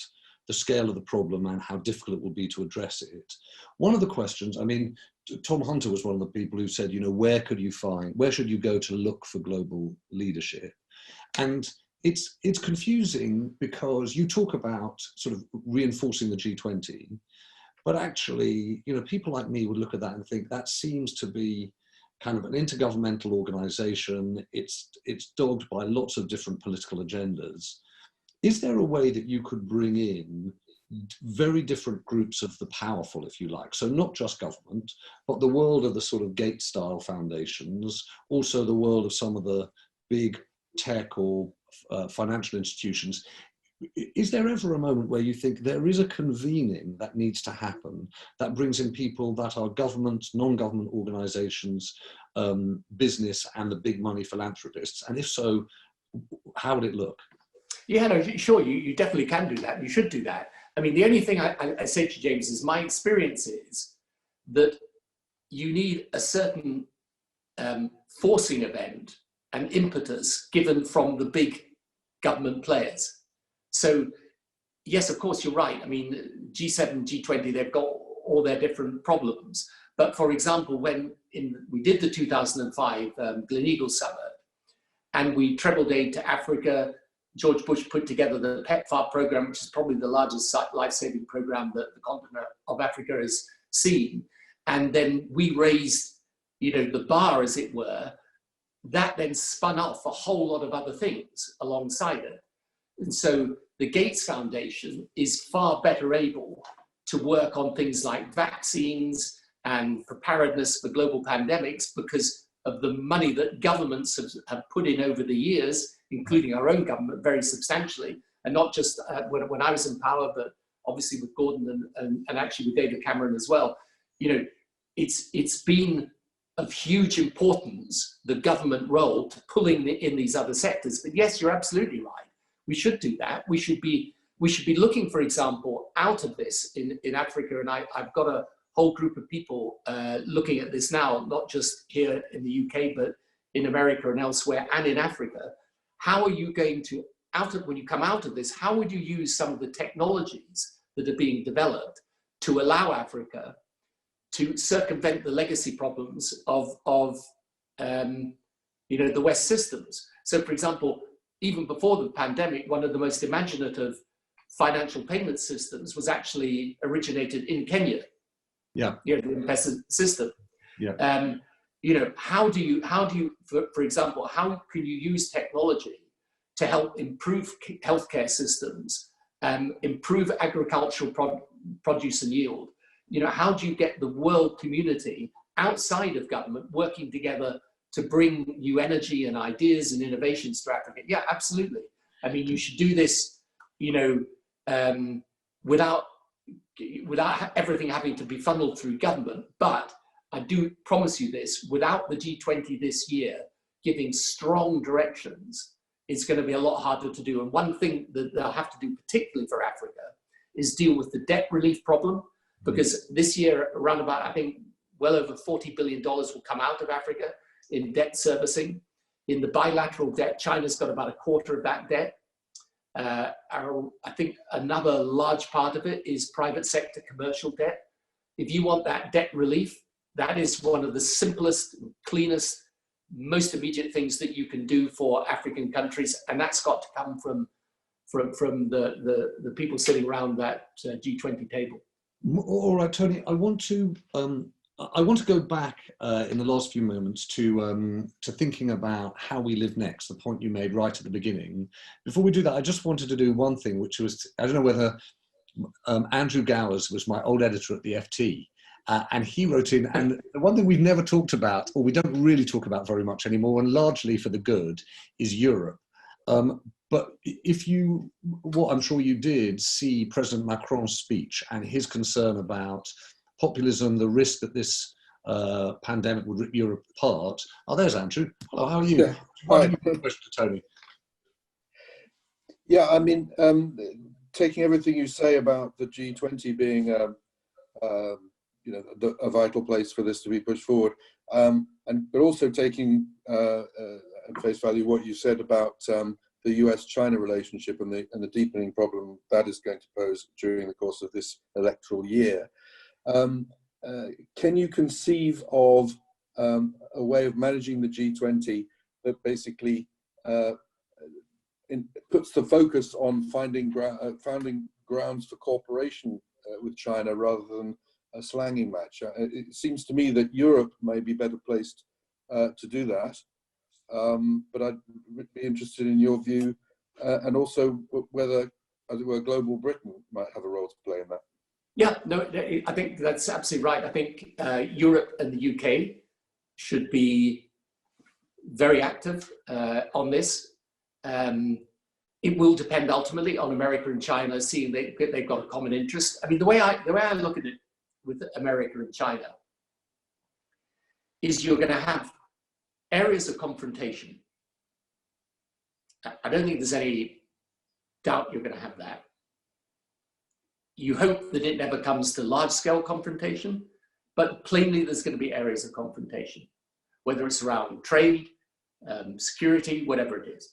the scale of the problem and how difficult it will be to address it. One of the questions, I mean, Tom Hunter was one of the people who said, you know, where should you go to look for global leadership? And it's confusing because you talk about sort of reinforcing the G20, but actually, you know, people like me would look at that and think that seems to be kind of an intergovernmental organization. It's dogged by lots of different political agendas. Is there a way that you could bring in very different groups of the powerful, if you like? So not just government, but the world of the sort of Gates-style foundations, also the world of some of the big tech or financial institutions. Is there ever a moment where you think there is a convening that needs to happen that brings in people that are government, non-government organizations, business, and the big money philanthropists? And if so, how would it look? Yeah, no, sure, you definitely can do that. You should do that. I mean, the only thing I say to you, James, is my experience is that you need a certain forcing event and impetus given from the big government players. So, yes, of course, you're right. I mean, G7, G20, they've got all their different problems. But for example, when we did the 2005 Gleneagles Summit, and we trebled aid to Africa, George Bush put together the PEPFAR program, which is probably the largest life-saving program that the continent of Africa has seen. And then we raised, you know, the bar, as it were. That then spun off a whole lot of other things alongside it. And so the Gates Foundation is far better able to work on things like vaccines and preparedness for global pandemics because of the money that governments have put in over the years, including our own government very substantially, and not just when I was in power, but obviously with Gordon and actually with David Cameron as well. You know, it's been of huge importance, the government role to pulling in these other sectors. But yes, you're absolutely right. We should do that. We should be looking, for example, out of this in Africa. And I've got a whole group of people looking at this now, not just here in the UK, but in America and elsewhere and in Africa. How are you going to, when you come out of this, how would you use some of the technologies that are being developed to allow Africa to circumvent the legacy problems of you know, the West systems? So, for example, even before the pandemic, one of the most imaginative financial payment systems was actually originated in Kenya. Yeah. You know, the M-Pesa system. Yeah. You know, how do you, for example, how can you use technology to help improve healthcare systems, improve agricultural produce and yield? You know, how do you get the world community outside of government working together to bring new energy and ideas and innovations to Africa? Yeah, absolutely. I mean, you should do this, you know, without everything having to be funneled through government. But I do promise you this, without the G20 this year giving strong directions, it's going to be a lot harder to do. And one thing that they'll have to do, particularly for Africa, is deal with the debt relief problem. Because this year, around about, I think, well over $40 billion will come out of Africa in debt servicing. In the bilateral debt, China's got about a quarter of that debt. I think another large part of it is private sector commercial debt. If you want that debt relief, that is one of the simplest, cleanest, most immediate things that you can do for African countries. And that's got to come from the people sitting around that G20 table. All right, Tony, I want to go back in the last few moments to thinking about how we live next, the point you made right at the beginning. Before we do that, I just wanted to do one thing, which was, I don't know whether Andrew Gowers was my old editor at the FT, and he wrote in, and the one thing we've never talked about, or we don't really talk about very much anymore, and largely for the good, is Europe. But if you, what I'm sure you did, see President Macron's speech and his concern about populism, the risk that this pandemic would rip Europe apart. Oh, there's Andrew. Hello, how are you? Yeah. Hi. Question to Tony. Yeah, I mean, taking everything you say about the G20 being, you know, a vital place for this to be pushed forward, but also taking at face value what you said about the US-China relationship and the deepening problem that is going to pose during the course of this electoral year. Can you conceive of a way of managing the G20 that basically puts the focus on finding grounds for cooperation with China rather than a slanging match. It seems to me that Europe may be better placed to do that, but I'd be interested in your view, and also whether, as it were, global Britain might have a role to play in that. Yeah, no, I think that's absolutely right. I think Europe and the UK should be very active on this. It will depend ultimately on America and China, seeing they've got a common interest. I mean, the way I look at it with America and China is you're going to have areas of confrontation. I don't think there's any doubt you're going to have that. You hope that it never comes to large-scale confrontation, but plainly there's going to be areas of confrontation, whether it's around trade, security, whatever it is.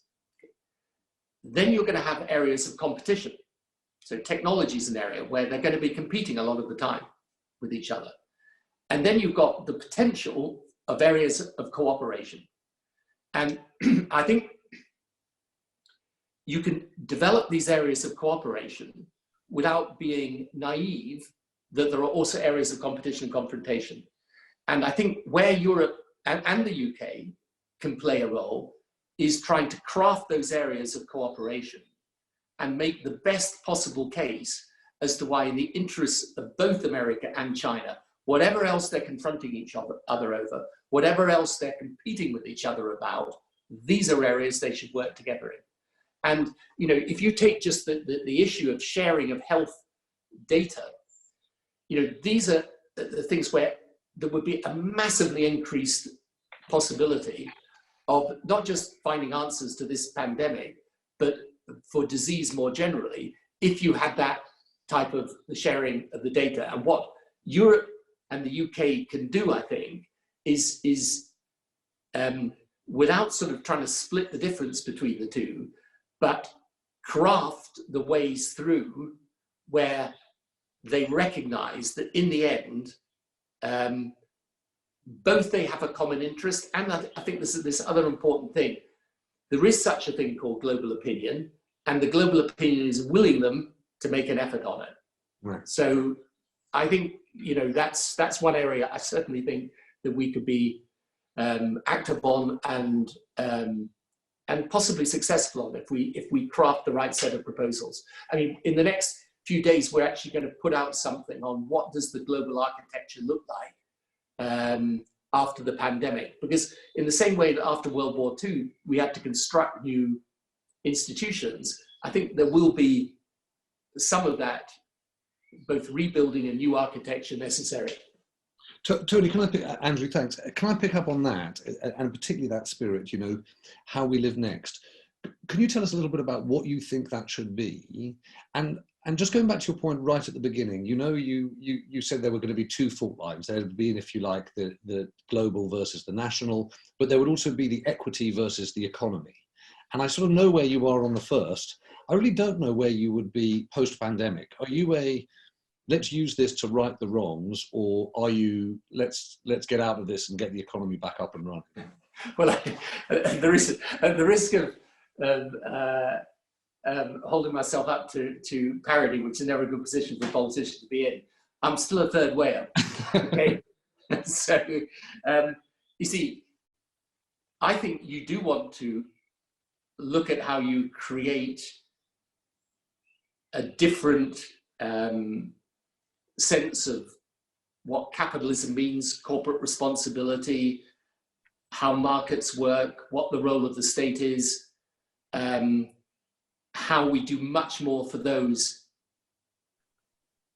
Then you're going to have areas of competition. So technology is an area where they're going to be competing a lot of the time with each other. And then you've got the potential of areas of cooperation. And I think you can develop these areas of cooperation without being naive that there are also areas of competition and confrontation. And I think where Europe and the UK can play a role is trying to craft those areas of cooperation and make the best possible case as to why, in the interests of both America and China, whatever else they're confronting each other over, whatever else they're competing with each other about, these are areas they should work together in. And you know, if you take just the issue of sharing of health data, you know, these are the things where there would be a massively increased possibility of not just finding answers to this pandemic, but for disease more generally, if you had that type of sharing of the data. And what Europe and the UK can do, I think, is without sort of trying to split the difference between the two, but craft the ways through where they recognize that in the end, both they have a common interest, and I think this is this other important thing. There is such a thing called global opinion, and the global opinion is willing them to make an effort on it. Right. So I think, you know, that's one area I certainly think that we could be active on and possibly successful on if we craft the right set of proposals. I mean, in the next few days, we're actually going to put out something on what does the global architecture look like after the pandemic, because in the same way that after World War II, we had to construct new institutions, I think there will be some of that, both rebuilding and new architecture necessary. Tony, can I pick, Andrew, thanks. Can I pick up on that, and particularly that spirit, you know, how we live next? Can you tell us a little bit about what you think that should be? And just going back to your point right at the beginning, you know, you said there were going to be two fault lines. There would be, if you like, the global versus the national, but there would also be the equity versus the economy. And I sort of know where you are on the first. I really don't know where you would be post-pandemic. Are you a, let's use this to right the wrongs, or are you, let's get out of this and get the economy back up and running? Well, the risk of holding myself up to parody, which is never a good position for a politician to be in, I'm still a third way up. Okay, so you see, I think you do want to look at how you create a different sense of what capitalism means, corporate responsibility, how markets work, what the role of the state is, how we do much more for those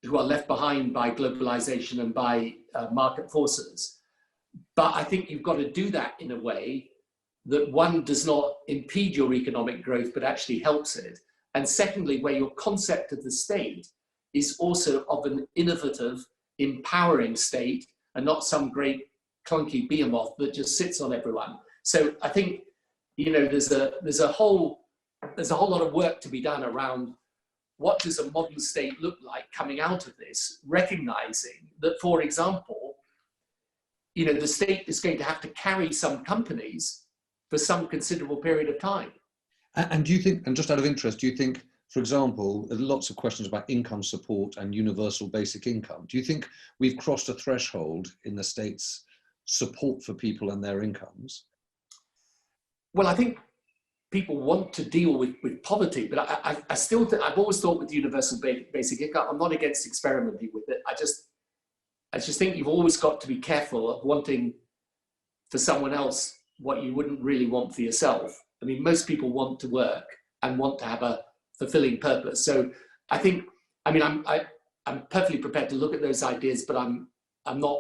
who are left behind by globalization and by market forces. But I think you've got to do that in a way that, one, does not impede your economic growth, but actually helps it. And secondly, where your concept of the state is also of an innovative, empowering state, and not some great clunky behemoth that just sits on everyone. So I think, you know, there's a whole lot of work to be done around what does a modern state look like coming out of this, recognizing that, for example, you know, the state is going to have to carry some companies for some considerable period of time. And do you think, and just out of interest, do you think, for example, there are lots of questions about income support and universal basic income. Do you think we've crossed a threshold in the state's support for people and their incomes? Well, I think people want to deal with poverty, but I still think, I've always thought with universal basic income, I'm not against experimenting with it. I just think you've always got to be careful of wanting for someone else what you wouldn't really want for yourself. I mean, most people want to work and want to have a fulfilling purpose. So I think, I mean, I'm perfectly prepared to look at those ideas, but I'm not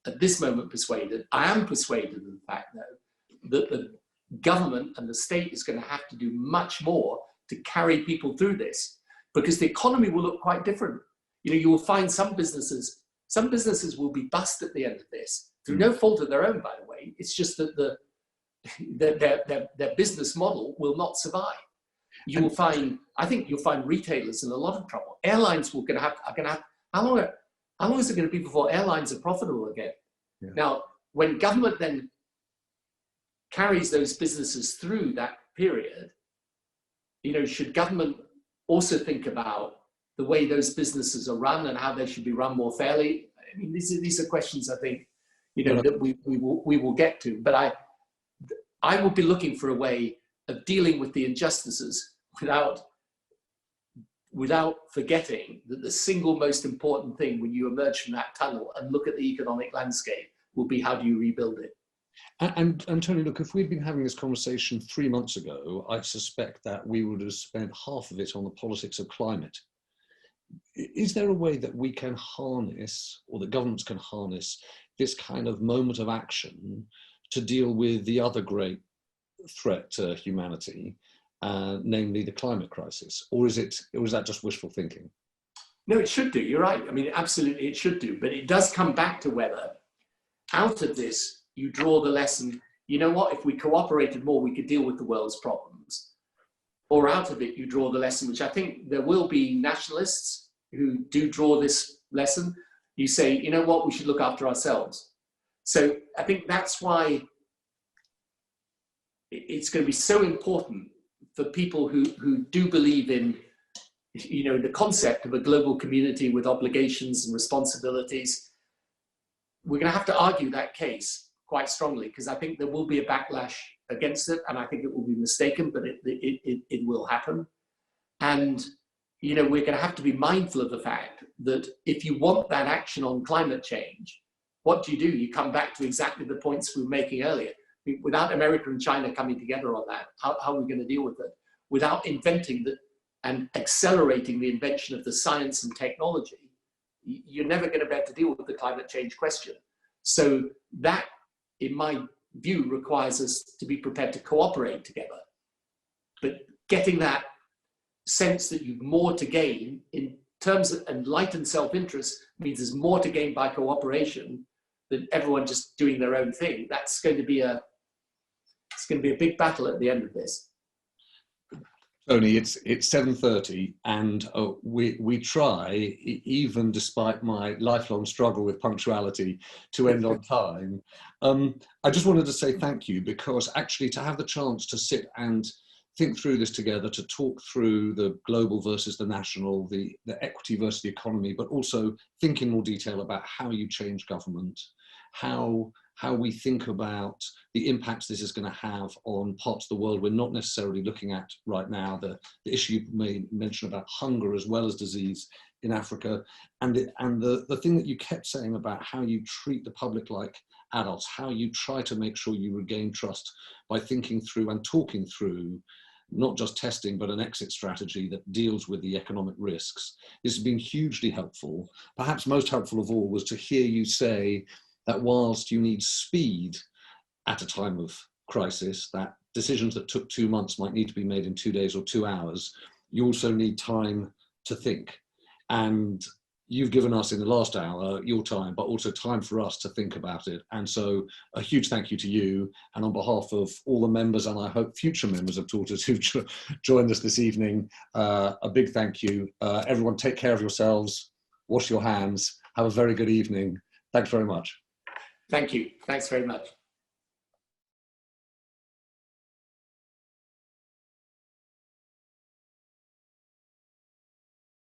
at this moment persuaded. I am persuaded of the fact, though, that the government and the state is going to have to do much more to carry people through this, because the economy will look quite different. You know, you will find some businesses will be bust at the end of this through no fault of their own, by the way. It's just that their business model will not survive. You will find, I think you'll find retailers in a lot of trouble. Airlines are going to have, how long is it going to be before airlines are profitable again? Yeah. Now, when government then carries those businesses through that period, you know, should government also think about the way those businesses are run and how they should be run more fairly? I mean, these are questions I think, you know, that we will get to. But I will be looking for a way of dealing with the injustices without forgetting that the single most important thing when you emerge from that tunnel and look at the economic landscape will be, how do you rebuild it? And Tony, look, if we'd been having this conversation 3 months ago, I suspect that we would have spent half of it on the politics of climate. Is there a way that we can harness, or that governments can harness, this kind of moment of action to deal with the other great threat to humanity, namely the climate crisis? Or is that just wishful thinking? No, it should do. You're right. I mean, absolutely, it should do. But it does come back to whether, out of this, you draw the lesson, you know what, if we cooperated more, we could deal with the world's problems. Or out of it, you draw the lesson, which I think there will be nationalists who do draw this lesson. You say, you know what, we should look after ourselves. So I think that's why it's going to be so important for people who do believe in, you know, the concept of a global community with obligations and responsibilities. We're going to have to argue that case quite strongly, because I think there will be a backlash against it, and I think it will be mistaken, but it will happen. And, you know, we're going to have to be mindful of the fact that if you want that action on climate change, what do? You come back to exactly the points we were making earlier. Without America and China coming together on that, how are we going to deal with it? Without inventing that and accelerating the invention of the science and technology, you're never going to be able to deal with the climate change question. So that, in my view, requires us to be prepared to cooperate together. But getting that sense that you've more to gain in terms of enlightened self-interest means there's more to gain by cooperation than everyone just doing their own thing. That's going to be a big battle at the end of this. Tony, it's 7:30, and we try, even despite my lifelong struggle with punctuality, to end on time. I just wanted to say thank you, because actually to have the chance to sit and think through this together, to talk through the global versus the national, the equity versus the economy, but also think in more detail about how you change government, how we think about the impacts this is going to have on parts of the world we're not necessarily looking at right now, the issue you may mention about hunger as well as disease in Africa, and the thing that you kept saying about how you treat the public like adults, how you try to make sure you regain trust by thinking through and talking through not just testing, but an exit strategy that deals with the economic risks. This has been hugely helpful. Perhaps most helpful of all was to hear you say that whilst you need speed at a time of crisis, that decisions that took 2 months might need to be made in 2 days or 2 hours, you also need time to think. And you've given us in the last hour your time, but also time for us to think about it. And so a huge thank you to you. And on behalf of all the members, and I hope future members of Tortoise who've joined us this evening, a big thank you. Everyone take care of yourselves, wash your hands, have a very good evening. Thanks very much. Thank you. Thanks very much.